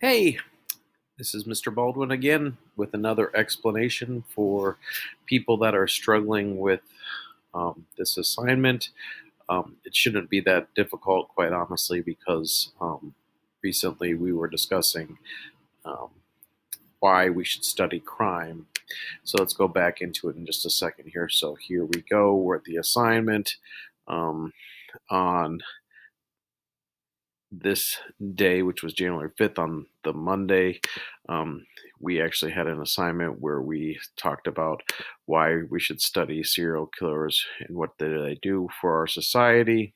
Hey, this is Mr. Baldwin again with another explanation for people that are struggling with this assignment. It shouldn't be that difficult, quite honestly, because recently we were discussing um, why we should study crime. So let's go back into it in just a second here. So here we go. We're at the assignment um, on this day, which was January 5th, on the Monday. Um, we actually had an assignment where we talked about why we should study serial killers and what do they do for our society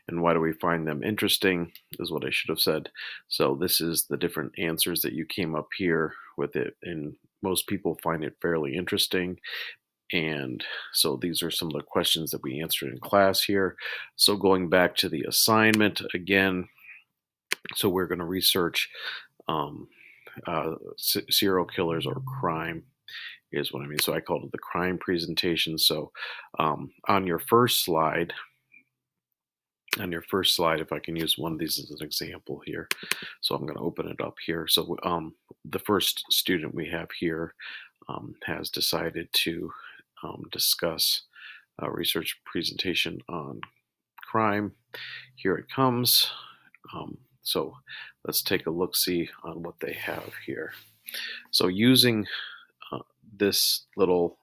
and why do we find them interesting, is what I should have said. So this is the different answers that you came up here with it, and most people find it fairly interesting. And so these are some of the questions that we answered in class here. So going back to the assignment again, so we're going to research um, serial killers or crime is what I mean. So I called it the crime presentation. So on your first slide, if I can use one of these as an example here. So I'm going to open it up here. So the first student we have here has decided to discuss a research presentation on crime. Here it comes. So let's take a look-see on what they have here. So using this little,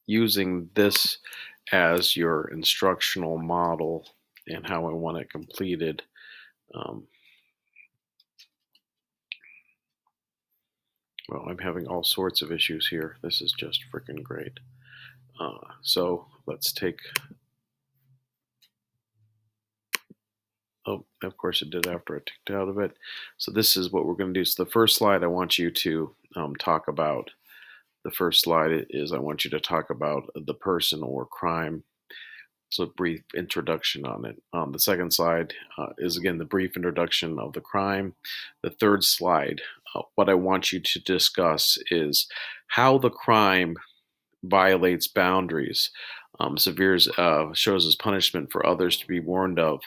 using this as your instructional model and how I want it completed. Well, I'm having all sorts of issues here. This is just freaking great. So let's take, oh, of course it did after I ticked out of it. So this is what we're going to do. So the first slide I want you to talk about. The first slide is I want you to talk about the person or crime. So a brief introduction on it. The second slide is again the brief introduction of the crime. The third slide, what I want you to discuss is how the crime violates boundaries, severes shows as punishment for others to be warned of.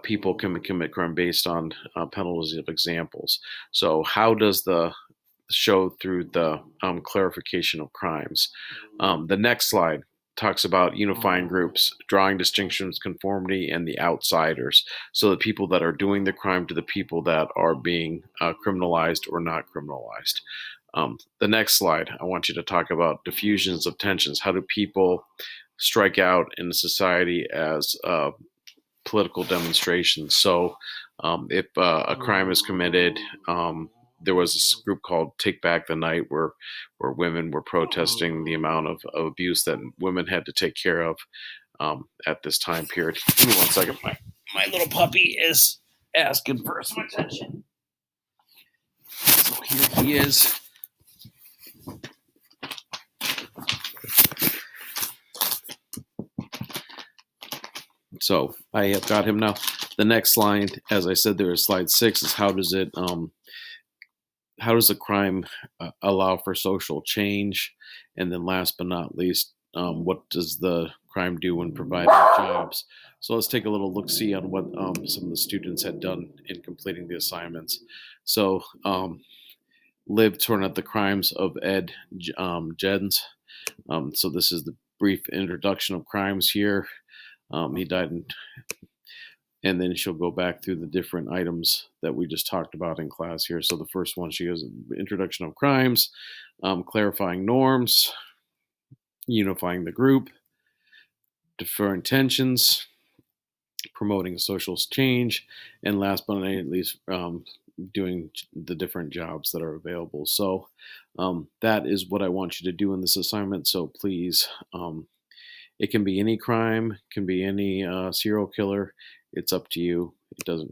People can commit crime based on penalties of examples. So how does the show through the clarification of crimes? The next slide talks about unifying groups, drawing distinctions, conformity, and the outsiders. So the people that are doing the crime to the people that are being criminalized or not criminalized. The next slide, I want you to talk about diffusions of tensions. How do people strike out in society as political demonstrations? So if a crime is committed, there was this group called Take Back the Night where women were protesting the amount of abuse that women had to take care of at this time period. Give me one second. My little puppy is asking for some attention. So here he is. So I have got him now. The next slide, as I said, there is slide 6, is how does it how does the crime allow for social change? And then last but not least, what does the crime do when providing jobs? So let's take a little look-see on what some of the students had done in completing the assignments. So Liv turned out the crimes of Ed Jens. So this is the brief introduction of crimes here. He died in, and then she'll go back through the different items that we just talked about in class here. So the first one, she goes introduction of crimes, clarifying norms, unifying the group, deferring tensions, promoting social change, and last but not least, doing the different jobs that are available. So that is what I want you to do in this assignment. So please, it can be any crime, can be any serial killer. It's up to you. It doesn't